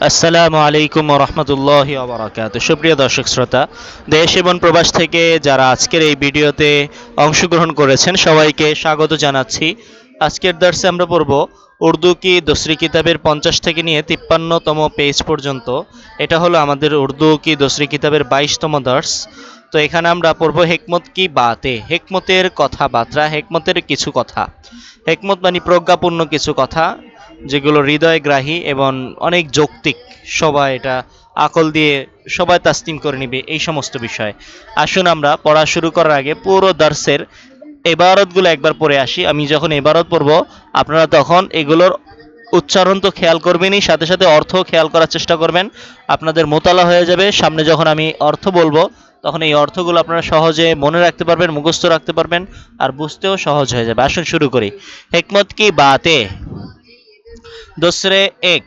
আসসালামু আলাইকুম ওরহমতুল্লাহি ওবরাকাতুহু। সুপ্রিয় দর্শক শ্রোতা, দেশ এবং প্রবাস থেকে যারা আজকের এই ভিডিওতে অংশগ্রহণ করেছেন সবাইকে স্বাগত জানাচ্ছি। আজকের দার্সে আমরা পড়ব উর্দু কি দসরি কিতাবের 50 থেকে নিয়ে 53তম পেজ পর্যন্ত। এটা হলো আমাদের উর্দু কি দসরি কিতাবের 22তম দার্স। তো এখানে আমরা পড়ব হেকমত কি বাতে, হেকমতের কথাবার্তা, হেকমতের কিছু কথা। হেকমত মানে প্রজ্ঞাপূর্ণ কিছু কথা, যেগুলো হৃদয়গ্রাহী এবং অনেক যৌক্তিক। সবাই এটা আকল দিয়ে সবাই তাসলিম করে নিবে, এই সমস্ত বিষয়। আসুন আমরা পড়া শুরু করার আগে পুরো দার্সের এবারতগুলো একবার পড়ে আসি। আমি যখন এবারত পড়ব, আপনারা তখন এগুলোর উচ্চারণ তো খেয়াল করবেনই, সাথে সাথে অর্থ খেয়াল করার চেষ্টা করবেন। আপনাদের মোতালা হয়ে যাবে। সামনে যখন আমি অর্থ বলবো, তখন এই অর্থগুলো আপনারা সহজে মনে রাখতে পারবেন, মুখস্থ রাখতে পারবেন, আর বুঝতেও সহজ হয়ে যাবে। আসুন শুরু করি। হেকমত কি বাতে। दूसरे एक,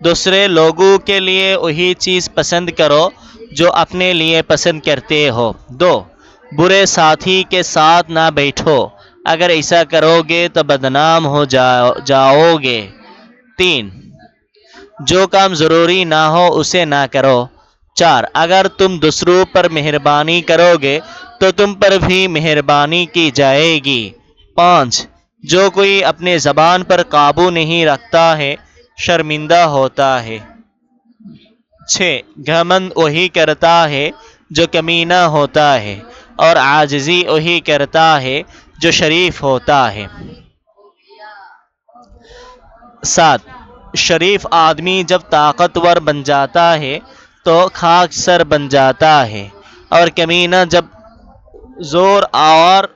दूसरे लोगों के लिए वही चीज़ पसंद करो जो अपने लिए पसंद करते हो। दो, बुरे साथी के साथ ना बैठो, अगर ऐसा करोगे तो बदनाम हो जाओगे। तीन, जो काम ज़रूरी ना हो उसे ना करो। चार, अगर तुम दूसरों पर मेहरबानी करोगे तो तुम पर भी मेहरबानी की जाएगी। पाँच, जो कोई अपने ज़बान पर काबू नहीं रखता है शर्मिंदा होता है। छः, घमंड वही करता है जो कमीना होता है, और आजिज़ी वही करता है जो शरीफ होता है। सात, शरीफ आदमी जब ताकतवर बन जाता है तो खाक सर बन जाता है, और कमीना जब जोर आवर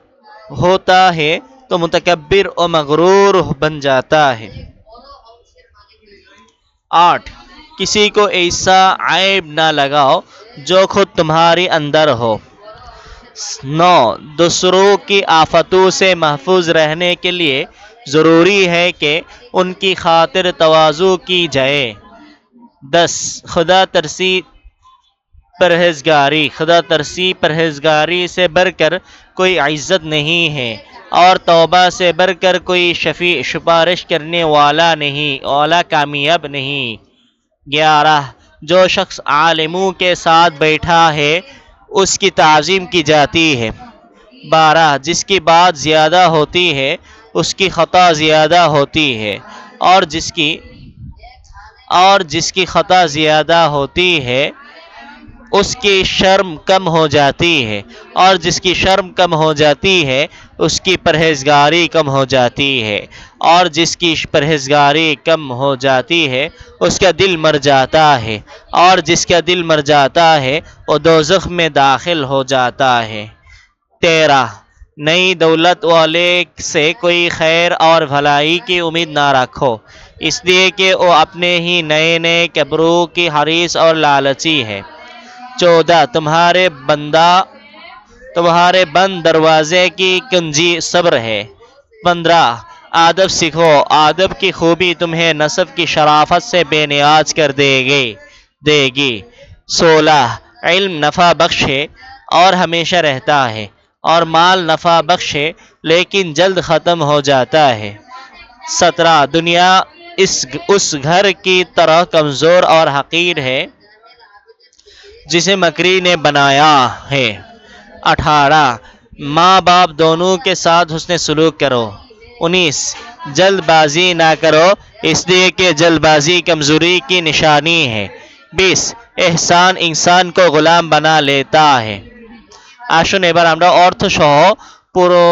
होता है तो मुतकब्बिर और मगरूर बन जाता है। आठ, किसी को ऐसा ऐब ना लगाओ जो खुद तुम्हारे अंदर हो। नौ, दूसरों की आफतों से महफूज रहने के लिए ज़रूरी है कि उनकी खातिर तवाज़ु की जाए। 10, खुदा तरसी परहेजगारी, खुदा तरसी परहेजगारी से बढ़कर कोई इज़्ज़त नहीं है, और तौबा से बढ़कर कोई शफी सिफारिश करने वाला नहीं, वाला कामयाब नहीं। 11, जो शख्स आलिमों के साथ बैठा है उसकी ताज़ीम की जाती है। 12, जिसकी बात ज़्यादा होती है उसकी ख़ता ज़्यादा होती है, और जिसकी ख़ता ज़्यादा होती है उसकी शर्म कम हो जाती है, और जिसकी शर्म कम हो जाती है उसकी परहेजगारी कम हो जाती है, और जिसकी परहेजगारी कम हो जाती है उसका दिल मर जाता है, और जिसका दिल मर जाता है वो दोज़ख में दाखिल हो जाता है। 13, नई दौलत वाले से कोई खैर और भलाई की उम्मीद ना रखो, इसलिए कि वो अपने ही नए नए कब्रों की हरीस और लालची है। 14, तुम्हारे बंद दरवाजे की कुंजी सब्र है। 15, आदब सीखो, आदब की खूबी तुम्हें नसब की शराफत से बेनियाज कर देगी। 16, इल्म नफ़ा बख्श है और हमेशा रहता है, और माल नफ़ा बख्श है लेकिन जल्द ख़त्म हो जाता है। 17, दुनिया उस घर की तरह कमज़ोर और हकीर है जिसे मकरी ने बनाया है। 18, माँ बाप दोनों के साथ हुस्न सलूक करो। 19, जल्दबाजी ना करो, इसलिए कि जल्दबाजी कमज़ोरी की निशानी है। 20, एहसान इंसान को गुलाम बना लेता है। আসুন এবার আমরা অর্থ সহ পুরো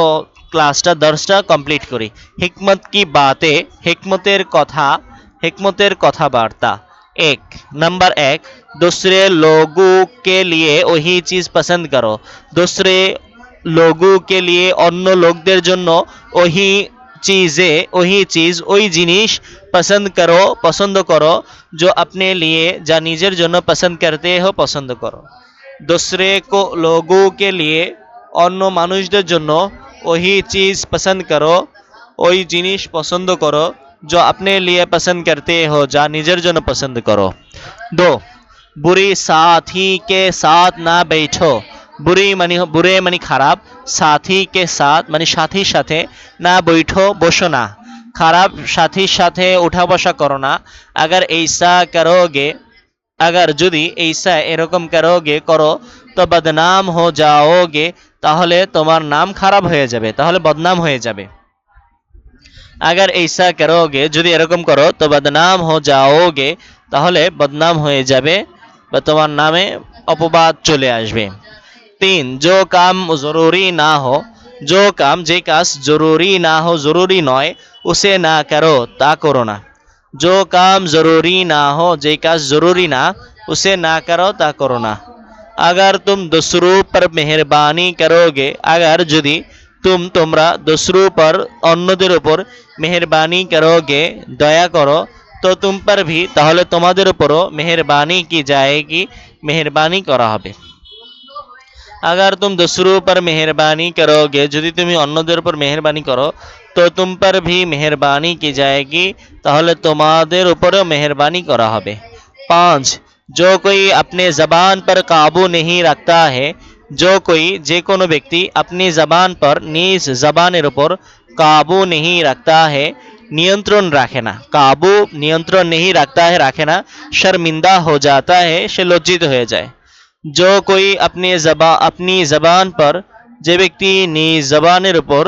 ক্লাসটা দর্শটা কমপ্লিট করি। হিকমত কি বাতে, হিকমতের কথা, হিকমতের কথাবার্তা। एक, नंबर एक, दूसरे लोगों के लिए वही चीज़ पसंद करो। दूसरे लोगों के लिए অন্য লোকদের জন্য ওহি চীজ ওই জিনিস পছন্দ করো जो अपने लिए যা নিজের জন্য পছন্দ করতে हो পছন্দ করো। दूसरे को लोगों के लिए অন্য মানুষদের জন্য ওহি চিজ পছন্দ করো, ওই জিনিস পছন্দ করো जो अपने लिए पसंद करते हो যা নিজের জন্য পছন্দ করো। 2, बुरी साथी के साथ ना बैठो। বুরে মানে খারাপ, সাথী কে সাথ মানে সাথীর সাথে, না বৈঠো বসো না। खराब साथी साथे उठा बसा करो ना। अगर ऐसा करोगे, अगर যদি ऐसा এরকম करोगे करो तो बदनाम हो जाओगे, তাহলে তোমার নাম খারাপ হয়ে যাবে, তাহলে বদনাম হয়ে যাবে। अगर ऐसा करोगे যদি এরকম করো তো বদনাম हो जाओगे, তাহলে বদনাম হয়ে যাবে বা তোমার নামে অপবাদ চলে আসবে। 3 जो काम जरूरी ना हो, जो काम যে কাজ জরুরি না हो জরুরি নয়, उसे ना करो তা করো না। जो काम जरूरी ना हो যে কাজ জরুরি না, उसे ना करो তা করো না। अगर तुम दूसरों पर मेहरबानी करोगे, अगर যদি তোমরা दूसरों पर অন্যদের উপর মেহেরবানি करोगे দয়া করো, তো तुम पर भी তাহলে তোমাদের উপরও মেহেরবানি की जाएगी মেহেরবানি করা হবে। अगर तुम दूसरों पर मेहरबानी करोगे যদি তুমি অন্যদের উপর মেহেরবানি করো, তো तुम पर भी मेहरबानी की जाएगी তাহলে তোমাদের উপরেও মেহেরবানি করা হবে। 5 जो कोई अपने जबान पर काबू नहीं रखता है, जो कोई যে কোনো ব্যক্তি अपनी जबान पर নিজ জবানের উপর काबू नहीं रखता है नियंत्रण রাখে না, काबू नियंत्रण नहीं रखता है রাখে না, शर्मिंदा हो जाता है সে লজ্জিত হয়ে যায়। जो कोई अपनी जबान पर যে ব্যক্তি নিজ জবানের উপর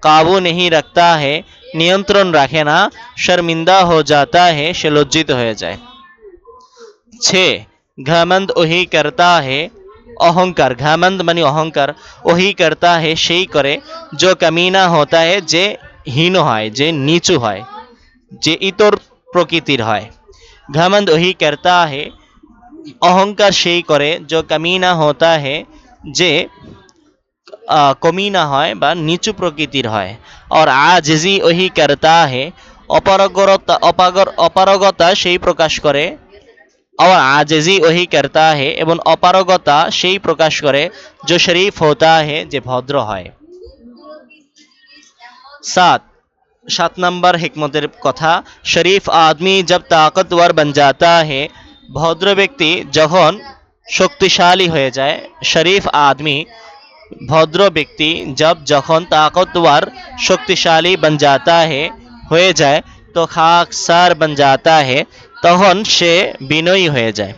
কাবু नहीं रखता है নিয়ন্ত্রণ রাখে না, शर्मिंदा हो जाता है সে লজ্জিত হয়ে যায়। 6 घमंड वही करता है, অহংকার ঘামন্দ মানে অহংকার, ওহি করতা হে সেই করে, जो कमीना होता है যে হীন হয়, যে নিচু হয়, যে ইতর প্রকৃতির হয়। घमंड वही करता है অহংকার সেই করে, जो कमीना होता है যে কমিনা হয় বা নিচু প্রকৃতির হয়। और आजिजी वही करता है অপারগতা সেই প্রকাশ করে। और आजिजी वही करता है এবং অপারগতা সেই প্রকাশ করে, जो शरीफ होता है যে ভদ্র হয়। 7 नंबर हिकमतेर कथा, शरीफ आदमी जब ताकतवर बन जाता है, ভদ্র ব্যক্তি যখন শক্তিশালী হয়ে যায়, শরীফ आदमी ভদ্র ব্যক্তি जब যখন ताकतवर शक्तिशाली बन जाता है হয়ে যায়, तो खाकसार बन जाता है তখন সে বিনয়ী হয়ে যায়।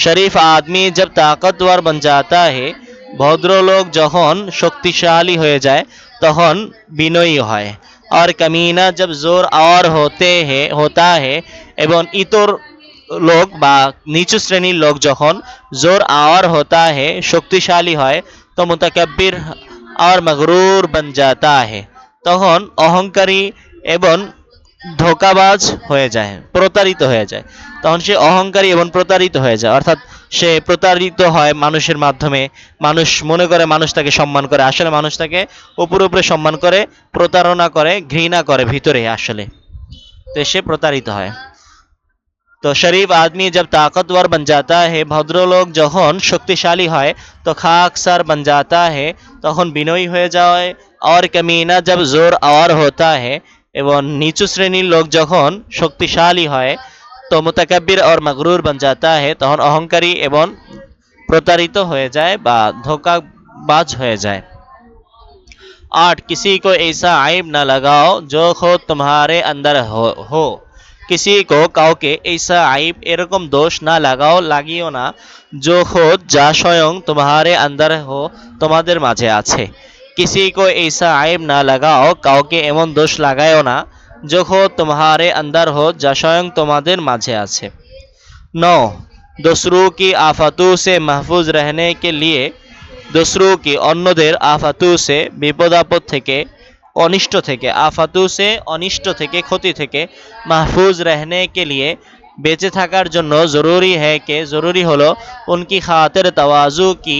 शरीफ आदमी जब ताकतवर बन जाता है ভদ্রলোক যখন শক্তিশালী হয়ে যায় তখন বিনয়ী হয়। और कमीना जब जोर और होता है এবং ইতর লোক বা নিচু শ্রেণীর লোক যখন जोर और होता है শক্তিশালী হয়, तो मुतकब्बिर और मगरूर बन जाता है তখন অহংকারী এবং ধোঁকাবাজ হয়ে যায়, প্রতারিত হয়ে যায়, তখন সে অহংকারী এবং প্রতারিত হয়ে যায়, অর্থাৎ সে প্রতারিত হয় মানুষের মাধ্যমে। মানুষ মনে করে মানুষ তাকে সম্মান করে, আসলে মানুষ তাকে উপরে উপরে সম্মান করে, প্রতারণা করে, ঘৃণা করে ভিতরে আসলে, তো সে প্রতারিত হয়। तो शरीफ आदमी जब ताकतवर बन जाता है ভদ্রলোক যখন শক্তিশালী হয়, तो खाकसार बन जाता है তখন বিনয়ী হয়ে যায়। और कमीना जब जोर और होता है এবং নিচু শ্রেণীর লোক যখন শক্তিশালী হয়, तो मुतकब्बिर और मगरूर बन जाता है তখন অহংকারী এবং প্রতারিত হয়ে যায় বা ধোঁকাবাজ হয়ে যায়। 8 किसी को ऐसा आइब न लगाओ जो खुद तुम्हारे अंदर हो, किसी को কাউকে ऐसा आइब এরকম দোষ না লাগাও লাগিও না, जो खुद যা স্বয়ং तुम्हारे अंदर हो তোমাদের মাঝে আছে। किसी को ऐसा आइब ना लगाओ কাউকে এমন দোষ লাগায়ও না, जो खुद तुम्हारे अंदर हो যা স্বয়ং তোমাদের মাঝে আছে। 9 दूसरों की आफतों से महफूज रहने के लिए, दूसरों की অন্যদের আফাতু সে বিপদ আপদ থেকে, অনিষ্ট থেকে, আফাতু সে অনিষ্ট থেকে, ক্ষতি থেকে, মাহফুজ रहने के लिए বেঁচে থাকার জন্য জরুরি है कि জরুরি হলো উনকি খাতির তাওয়াজু কি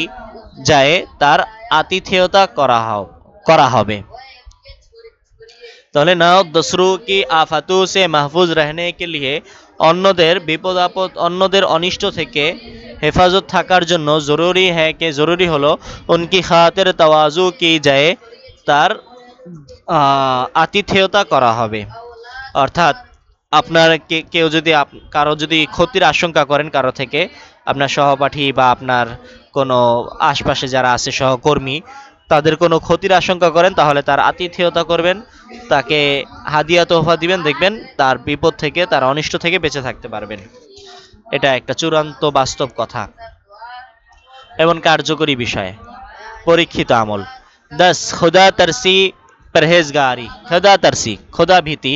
যায়, তার আতিথেয়তা করা হবে। তাহলে না দসরু কি আফাতু সে মাহফুজ रहने के लिए অন্যদের বিপদ আপদ, অন্যদের অনিষ্ট থেকে হেফাজত থাকার জন্য জরুরি হ্যাঁ কে জরুরি হলো উনকি খাতির তাওয়াজু কি যায়, তার আতিথেয়তা করা হবে। অর্থাৎ আপনার কেউ যদি কারো যদি ক্ষতির আশঙ্কা করেন কারো থেকে, আপনার সহপাঠী বা আপনার কোনো আশপাশে যারা আছে সহকর্মী, তাদের কোনো ক্ষতির আশঙ্কা করেন তাহলে তার আতিথেয়তা করবেন, তাকে হাদিয়া তোহফা দিবেন, দেখবেন তার বিপদ থেকে, তার অনিষ্ট থেকে বেঁচে থাকতে পারবেন। এটা একটা চূড়ান্ত বাস্তব কথা এবং কার্যকরী বিষয়, পরীক্ষিত আমল। 10 খুদা তরসি পরহেজগারি। খুদা তরসি, খোদা ভীতি,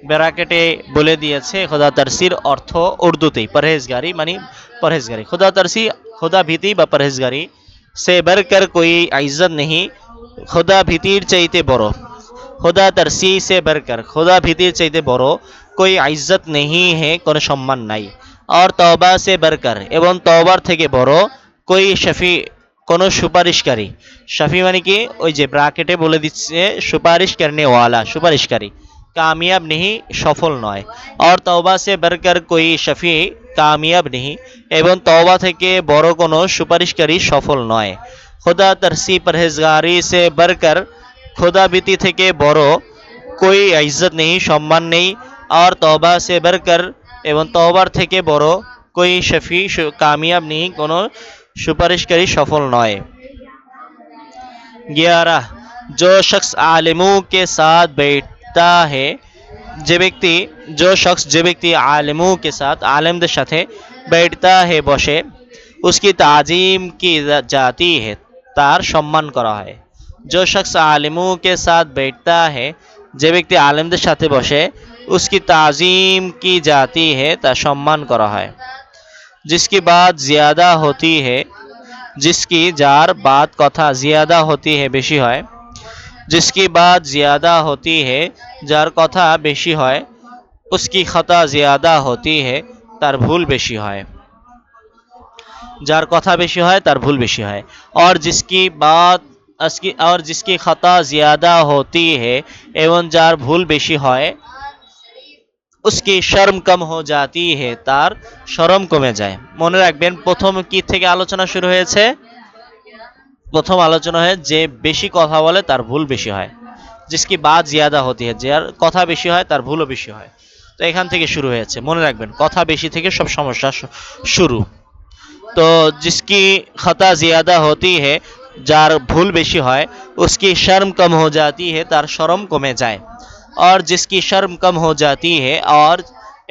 ব্র্যাকেটে বলে দিয়েছে খোদা তরসির অর্থ উর্দুতেই পরহেজগারি মানে পরহেজগারি। खुदा तरसी, खुदा भीति বা পরহেজগারি से बढ़कर कोई इज्जत नहीं, खुदा भीतिर চাইতে বড়, खुदा तरसी से बढ़कर, खुदा भीतिर চাইতে বড় कोई इज्जत नहीं है, কোনো সম্মান নাই। और तौबा से बढ़कर, এবং তওবার থেকে বড় कोई शफी, কোনো সুপারিশকারী। শফি মানে কি, ওই যে ব্রাকেটে বলে দিচ্ছে সুপারিশ করনে ওয়ালা, সুপারিশকারী। কামিয়াব নেহি, সফল নয়। और तौबा से बढ़कर कोई शफी কামিয়াব নেহি, এবং তওবা থেকে বড় কোনো সুপারিশকারী সফল নয়। खुदा तरसी পরহেজগারি সে बढ़कर, খোদা ভীতি থেকে বড় कोई इज्जत নেই, সম্মান নেই। और तौबा से बढ़कर, এবং তওবার থেকে বড় कोई शफी কামিয়াব নেই, কোনো সুপারিশকারী সফল নয়। 11 जो शख्स आलिमों के साथ बैठता है, যে ব্যক্তি, जो शख्स যে ব্যক্তি आलिमों के साथ, आलिमদের সাথে बैठता है বসে, उसकी ताजीम की जाती है, তার সম্মান করা হয়। जो शख्स आलिमों के साथ बैठता है, যে ব্যক্তি আলেমদের সাথে বসে, उसकी ताजीम की जाती है, তার সম্মান করা হয়। जिसकी बात ज़्यादा होती है, जिसकी যার बात কথা ज़्यादा होती है বেশি হয়, जिसकी बात ज़्यादा होती है যার কথা বেশি হয়, उसकी खता ज़्यादा होती है, তার ভুল বেশি হয়। যার কথা বেশি হয় তার ভুল বেশি হয়। और जिसकी बात, और जिसकी खता ज़्यादा होती है, এবং যার ভুল বেশি হয়, उसकी शर्म कम हो जाती है, তার শরম কমে যায়। মনে রাখবেন প্রথম কি থেকে আলোচনা শুরু হয়েছে? প্রথম আলোচনা হয় যে বেশি কথা বলে তার ভুল বেশি হয়। जिसकी बात ज़्यादा होती है, যার কথা বেশি হয় তার ভুলও বেশি হয়। তো এখান থেকে শুরু হয়েছে, মনে রাখবেন কথা বেশি থেকে সব সমস্যা শুরু। तो जिसकी खता ज़्यादा होती है, যার ভুল বেশি হয়, उसकी शर्म कम हो जाती है, তার শরম কমে যায়। और जिसकी शर्म कम हो जाती है, और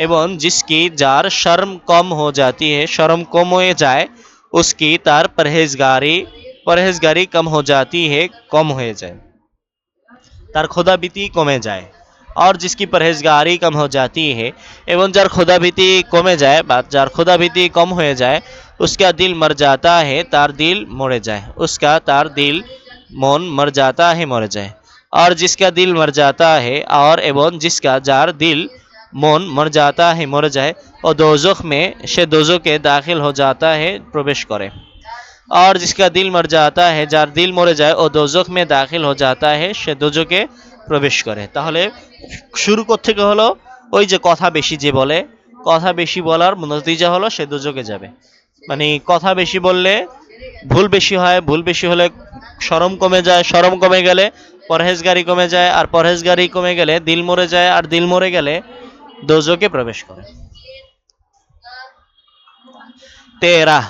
এবং जिसकी যার शर्म कम हो जाती है, শরম কম হয়ে যায়, उसकी তার পরহেজগারি, পরহেজগারি कम हो जाती है, কম হয়ে যায়, তার খোদাভীতি কমে যায়। और जिसकी परहेजगारी कम हो जाती है, एवं जार खुदाभीति कमे जाए बा जार खुदाभीति कम हो जाए, उसका दिल मर जाता है, तार दिल मरे जाए, उसका तार दिल मन मर जाता है, मरे जाए। और जिसका दिल मर जाता है, और एवं जिसका जार दिल मन मर जाता है, मर जाए, और दोजख में से दोजखे दाखिल हो जाता है, प्रवेश करे। और जिसका दिल मर जाता है, जार दिल मरे जाए, और दोजख में दाखिल हो जाता है, से दोजखे প্রবেশ করে। তাহলে শুরু থেকে হলো ওই যে কথা বেশি যে বলে, কথা বেশি বলার নতিজা হলো সে দুজকে যাবে। মানে কথা বেশি বললে ভুল বেশি হয়, ভুল বেশি হলে শরম কমে যায়, শরম কমে গেলে পরহেজগারি কমে যায়, আর পরহেজগারি কমে গেলে দিল মরে যায়, আর দিল মরে গেলে দোজকে প্রবেশ করে। 13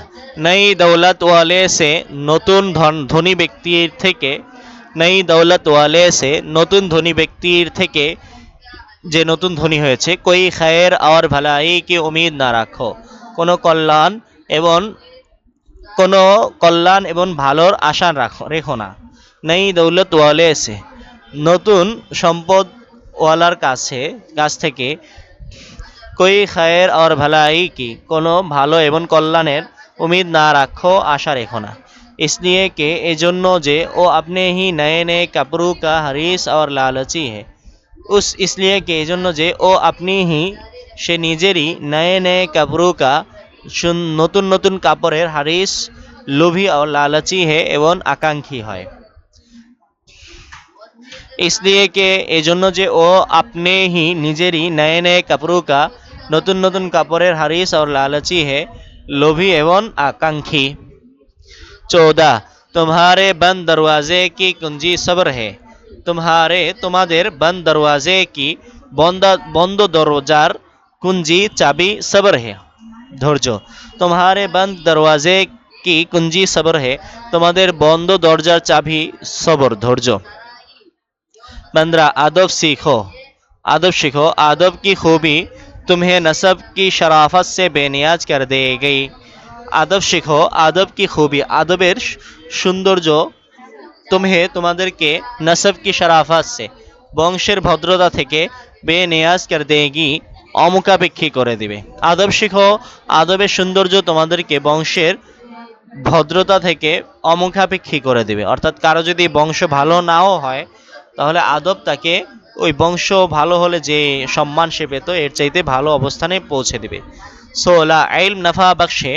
नई दौलत वाले से, নতুন ধনী ব্যক্তির থেকে, नई दौलत वाले से নতুন ধনী ব্যক্তির থেকে, যে নতুন ধনী হয়েছে, कोई खैर और भलाई की उम्मीद ना রাখো, কোনো কল্যাণ এবং কোনো কল্যাণ এবং ভালোর আশা রেখো না। नई दौलत वाले से, নতুন সম্পদ ওয়ালার কাছ থেকে, कोई खैर और भलाई की, কোনো ভালো এবং কল্যাণের उम्मीद ना রাখো, আশা রেখো না। इसलिए कि एजन्नो जे ओ अपने ही नए नए कपड़ों का हरीस और लालची है, उस इसलिए कि एजन्नो जे ओ अपनी ही সে নিজেরই नए नए कपड़ों का নতুন নতুন কাপড়ের হারিস, লোভী ও লালচি হে এবং আকাঙ্ক্ষী হয়। इसलिए कि এজন্য যে ও अपने ही নিজেরই नए नए कपड़ों का নতুন নতুন কাপড়ের হারিস और लालची है, लोभी एवं आकांक्षी। 14 तुम्हारे बंद दरवाजे की कुंजी सब्र है, तुम्हारे तुम्हादेर बंद दरवाजे की बंद दरवाजार कुंजी चाबी सब्र है, धैर्य। तुम्हारे बंद दरवाजे की कुंजी सब्र है তোমাদের বন্ধ দরজার চাবি সবর ধৈর্য 15 अदब सीखो अदब की खूबी तुम्हें नसब की शराफत से बेनियाज कर देगी আদব শিখো আদব কি খুবই আদবের সৌন্দর্য তুমহে তোমাদেরকে নসব কি শরাফত সে বংশের ভদ্রতা থেকে বেনিয়াজ কর দেগি অমুখাপেক্ষী করে দিবে আদব শিখো আদবের সৌন্দর্য তোমাদেরকে বংশের ভদ্রতা থেকে অমুখাপেক্ষী করে দিবে অর্থাৎ কারো যদি বংশ ভালো নাও হয় তাহলে আদব তাকে ওই বংশ ভালো হলে যে সম্মান সে পেত এর চাইতে ভালো অবস্থানে পৌঁছে দিবে 16 इल्म नफ़ा बख्शे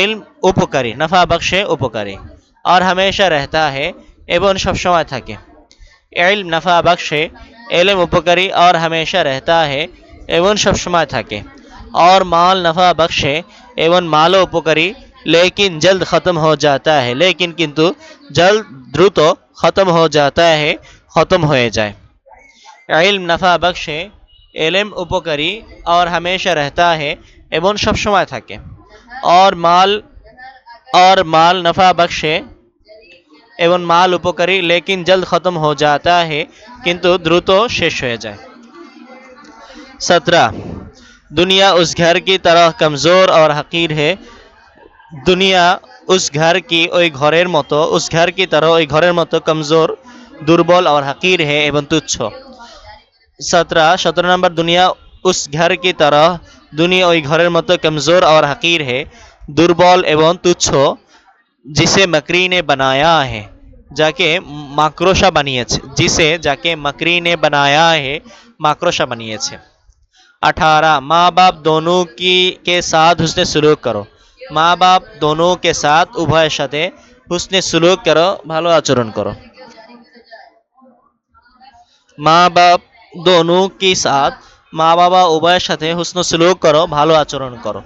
इल्म উপকারী नफ़ा बख्शे উপকারী और हमेशा रहता है এবং সবসময় থাকে इल्म नफ़ा बख्शे इल्म उपकारी और हमेशा रहता है एवं सब समय থাকে और माल नफ़ा बख्शे एवं मालो उपकारी लेकिन जल्द ख़त्म हो जाता है लेकिन किंतु जल्द द्रुत ख़त्म हो जाता है ख़त्म हो जाए इल्म नफ़ा बख्शे इल्म उपकारी और हमेशा रहता है एवं सब समय থাকে और माल नफ़ा बख्शे एवं माल उपकारी लेकिन जल्द ख़त्म हो जाता है किंतु द्रुत शेष हो जाए 17 दुनिया उस घर की तरह कमज़ोर और हकीर है दुनिया उस घर की ओई घरेर मतो उस घर की तरह ओई घरेर मतो कमज़ोर दुर्बल और हकीर है एवं तुच्छ 17 नंबर दुनिया उस घर की तरह दुनिया ओई घरेर मतो कमज़ोर और हकीर है दुर्बल एवं तुच्छ जिसे मकरी ने बनाया है जाके माक्रोशा बनिয়েছে जिसे जाके मकरी ने बनाया है माक्रोशा बनिয়েছে 18 माँ बाप दोनों की के साथ हुस्ने सुलूक करो माँ बाप दोनों के साथ उभয়ের সাথে हुस्ने सुलूक करो ভালো আচরণ করো মা বাপ দোনো কি সাথ মা বাবা উভয়ের সাথে হুসন সুলুক করো ভালো আচরণ করো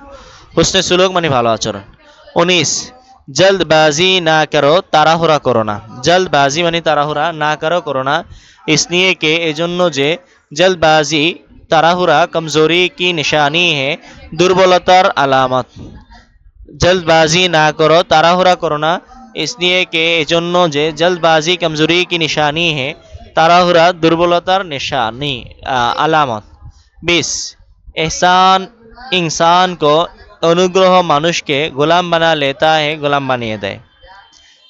হুসনে সুলুক মানে ভালো আচরণ 19 जल्दबाजी ना करो তাড়াহুড়া করো না जल्दबाजी মানে তাড়াহুড়া না করো না इसलिए के এজন্য যে जल्दबाजी তাড়াহুড়া कमजोरी की निशानी है দুর্বলতার আলামত जल्दबाजी ना करो তাড়াহুড়া করো না इसलिए के এজন্য যে जल्दबाजी कमजोरी की निशानी है তাড়াহুড়া দুর্বলতার निशानी আলামত 20 एहसान इंसान को अनुग्रह मानुष के गुलाम बना लेता है गुलाम बनिए दे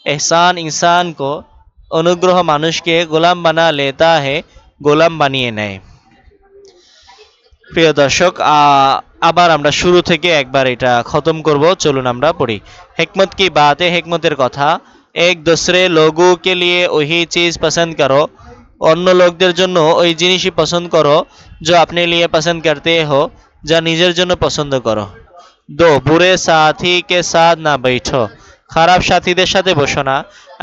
एहसान इंसान को अनुग्रह मानुष के गुलाम बना लेता है गुलाम বানিয়ে নেয় প্রিয় দর্শক আবার আমরা শুরু থেকে একবার এটা খতম করব চলুন আমরা পড়ি हिकमत की बात है हिकमतेর কথা एक दूसरे लोगों के लिए वही चीज पसंद करो অন্য লোকদের জন্য ওই জিনিসই পছন্দ করো जो अपने लिए पसंद करते हो যা নিজের জন্য পছন্দ করো दो बुरे साथी के साथ ना बैठो খারাপ সাথীদের সাথে বসো না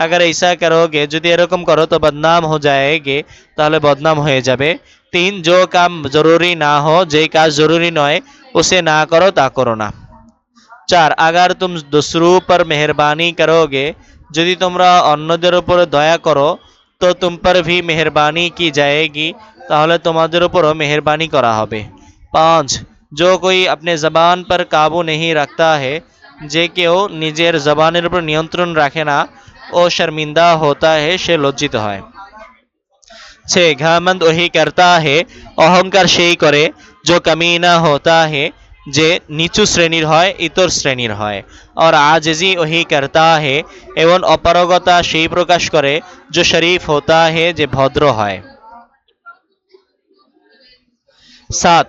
अगर ऐसा करोगे যদি এরকম করো তো বদনাম हो जाएगे তাহলে বদনাম হয়ে যাবে 3 जो काम जरूरी ना हो যে কাজ জরুরি নয় उसे ना करो তা করো না 4 अगर तुम दूसरों पर मेहरबानी करोगे যদি তোমরা অন্যদের উপর দয়া করো তো तुम पर भी मेहरबानी की जाएगी তাহলে তোমাদের উপরও মেহেরবানি করা হবে 5 जो कोई अपने जबान पर काबू नहीं रखता है যে কেউ নিজের জবানের উপর নিয়ন্ত্রণ রাখে না ও শর্মিন্দা होता है সে লজ্জিত হয় 6 घमंड वही करता है অহংকার সেই করে जो कमीना होता है যে নিচু শ্রেণীর হয় ইতর শ্রেণীর হয় और आजिजी वही करता है এবং অপারগতা সেই প্রকাশ করে जो शरीफ होता है যে ভদ্র হয় 7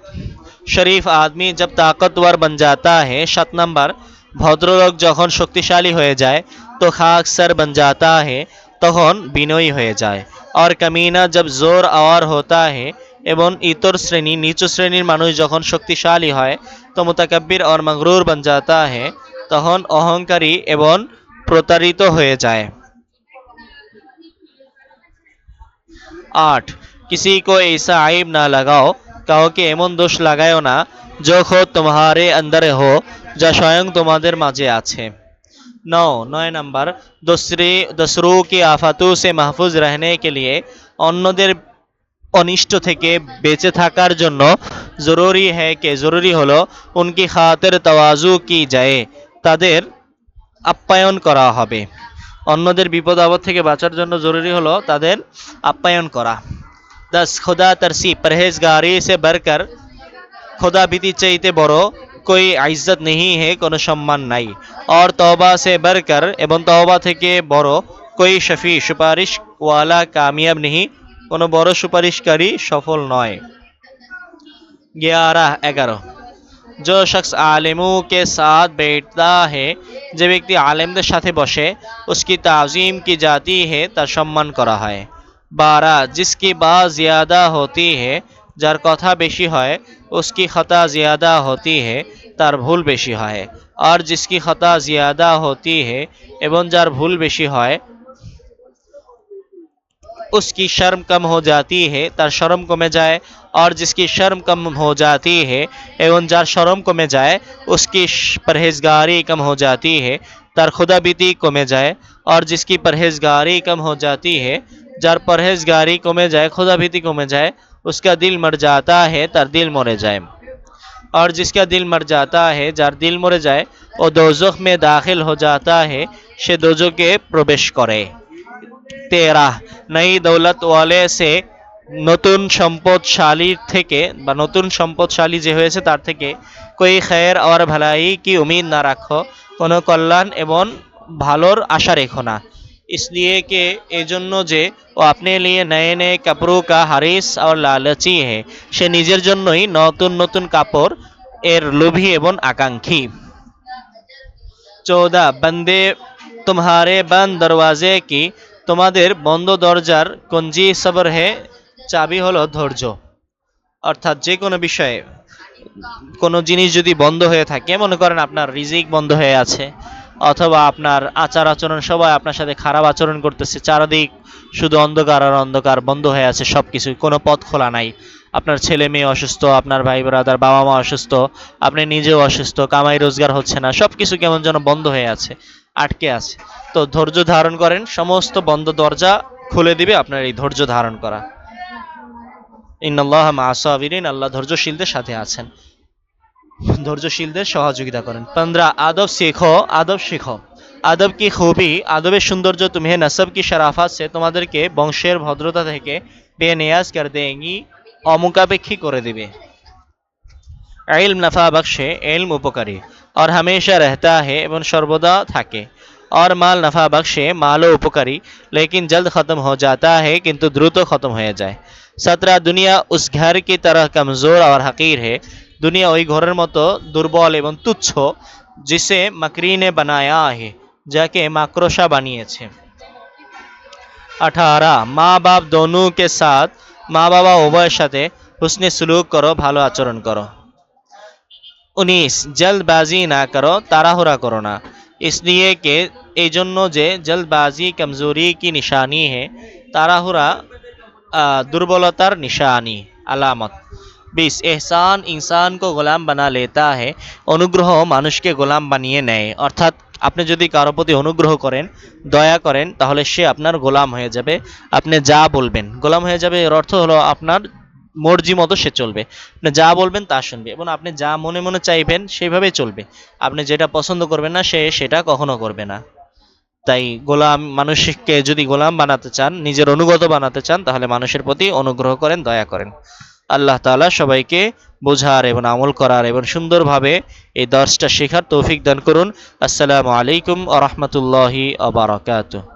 शरीफ आदमी जब ताकतवर बन जाता है 7 नंबर ভদ্রলোক যখন শক্তিশালী হয়ে যায় तो खाकसर बन जाता है তখন বিনয়ী হয়ে যায় और कमीना जब जोर आवर होता है এবং ইতর শ্রেণী নিচু শ্রেণীর মানুষ যখন শক্তিশালী হয় তো মুতাকাব্বির और मगरूर बन जाता है তখন অহংকারী এবং প্রতারিত হয়ে যায় 8 किसी को ऐसा आइब ना लगाओ কাউকে এমন দোষ লাগায়ও না जो खुद तुम्हारे अंदर हो যা স্বয়ং তোমাদের মাঝে আছে 9 नंबर दूसरों की आफतों से महफूज रहने के लिए অন্যদের অনিষ্ট থেকে বেঁচে থাকার জন্য জরুরি হলো উনকি খাতির তাওয়াজু কি যায় তাদের আপ্যায়ন করা হবে। অন্যদের বিপদ আপদ থেকে বাঁচার জন্য জরুরি হলো তাদের আপ্যায়ন করা। 10 खुदा तरसी परहेजगारी से बढ़कर खुदा भीति চাইতে বড় कोई इज्जत नहीं है কোনো সম্মান নাই। और तौबा से बढ़कर এবং তওবা থেকে বড় कोई शफी সুপারিশ ওয়ালা কামিয়াব नहीं কোনো বড় সুপারিশকারী সফল নয়। 11 जो शख्स आलिमों के साथ बैठता है যে ব্যক্তি আলেমদের সাথে বসে उसकी ताज़ीम की जाती है তার সম্মান করা হয়। 12 जिसकी बात ज़्यादा होती है যার কথা বেশি হয় उसकी खता ज़्यादा होती है তার ভুল বেশি হয়। और जिसकी खता ज़्यादा होती है এবং যার ভুল বেশি হয় उसकी शर्म कम हो जाती है तार शर्म कमे जाए। और जिसकी शर्म कम हो जाती है एवं जार शर्म कमे जाए उसकी परहेजगारी कम हो जाती है तार खुदाबीती कमे जाए। और जिसकी परहेजगारी कम हो जाती है जार परहेजगारी कमे जाए खुदाबीती कमे जाए उसका दिल मर जाता है तार दिल मरे जाए। और जिसका दिल मर जाता है जार दिल मरे जाए वो दोजख में दाखिल हो जाता है से दोजखे प्रवेश करे। 13 नई दौलत वाले से নতুন সম্পদশালীর থেকে বা নতুন সম্পদশালী যে হয়েছে তার থেকে कोई खैर और भलाई की उम्मीद ना रखो কোনো কল্যাণ এবং ভালোর আশা রেখো না। इसलिए कि এজন্য যে ও अपने लिए नए नए कपड़ों का हरीस और लालची है সে নিজের জন্যই নতুন নতুন কাপড় এর লোভী এবং আকাঙ্ক্ষী। 14 बंदे तुम्हारे बंद दरवाजे की তোমাদের বন্ধ দরজার কুঞ্জি সবর হে চাবি হলো ধৈর্য। অর্থাৎ যে কোনো বিষয়ে কোনো জিনিস যদি বন্ধ হয়ে থাকে মনে করেন আপনার রিজিক বন্ধ হয়ে আছে অথবা আপনার আচার আচরণ সবাই আপনার সাথে খারাপ আচরণ করতেছে চারদিক শুধু অন্ধকার আর অন্ধকার বন্ধ হয়ে আছে সব কিছু কোনো পথ খোলা নাই। আপনার ছেলে মেয়ে অসুস্থ আপনার ভাই ব্রাদার বাবা মা অসুস্থ আপনি নিজেও অসুস্থ কামাই রোজগার হচ্ছে না সব কিছু কেমন যেন বন্ধ হয়ে আছে আটকে আছে। তো ধৈর্য ধারণ করেন সমস্ত বন্ধ দরজা খুলে দিবে আপনার এই ধৈর্য ধারণ করা। ইন্নাল্লাহ মা সাবিরিন আল্লাহ ধৈর্যশীলদের সাথে আছেন ধৈর্যশীলদের সহযোগিতা করেন। 15 আদব শেখো আদব শেখো আদব কি খুবই আদবের সৌন্দর্য तुम्हें नसब की शराफत से তোমাদেরকে বংশের ভদ্রতা থেকে বেনিয়াজ कर देंगी অমুখাপেক্ষী করে দিবে। इल्म नफा बख्शे इल्म উপকারী और हमेशा रहता है এবং সর্বদা থাকে। और माल नफा बख्शे मालो उपकारी लेकिन जल्द ख़त्म हो जाता है किंतु द्रुत ख़त्म हो जाए। 17 दुनिया उस घर की तरह कमज़ोर और हकीर है दुनिया ওই ঘরের মতো দুর্বল এবং তুচ্ছ जिसे मकरी ने बनाया है যাকে মাকড়সা বানিয়েছে। 18 माँ बाप दोनों के साथ মা বাবা উভয়ের সাথে হুসনে সুলুক করো ভালো আচরণ করো। 19 जल्दबाजी ना करो ताराहुरा करो ना इसलिए कि এই জন্য যে जल्दबाजी कमजोरी की निशानी है ताराहुरा दुर्बलतार निशानी अलामत। 20 एहसान इंसान को গোলাম बना लेता है অনুগ্রহ মানুষকে গোলাম বানিয়ে নেয় অর্থাৎ আপনি যদি কারো প্রতি অনুগ্রহ করেন দয়া করেন তাহলে সে আপনার গোলাম হয়ে যাবে আপনি যা বলবেন গোলাম হয়ে যাবে এর অর্থ হলো আপনার মর্জি মতো সে চলবে আপনি যা বলবেন তা শুনবে এবং আপনি যা মনে মনে চাইবেন সেইভাবেই চলবে আপনি যেটা পছন্দ করবেন না সে সেটা কখনো করবে না। তাই গোলাম মানুষকে যদি গোলাম বানাতে চান নিজের অনুগত বানাতে চান তাহলে মানুষের প্রতি অনুগ্রহ করেন দয়া করেন। আল্লাহ তাআলা সবাইকে বোঝার এবং আমল করার এবং সুন্দরভাবে এই দর্শটা শেখার তৌফিক দান করুন। আসসালামু আলাইকুম ওয়া রাহমাতুল্লাহি ওয়া বারাকাতুহু।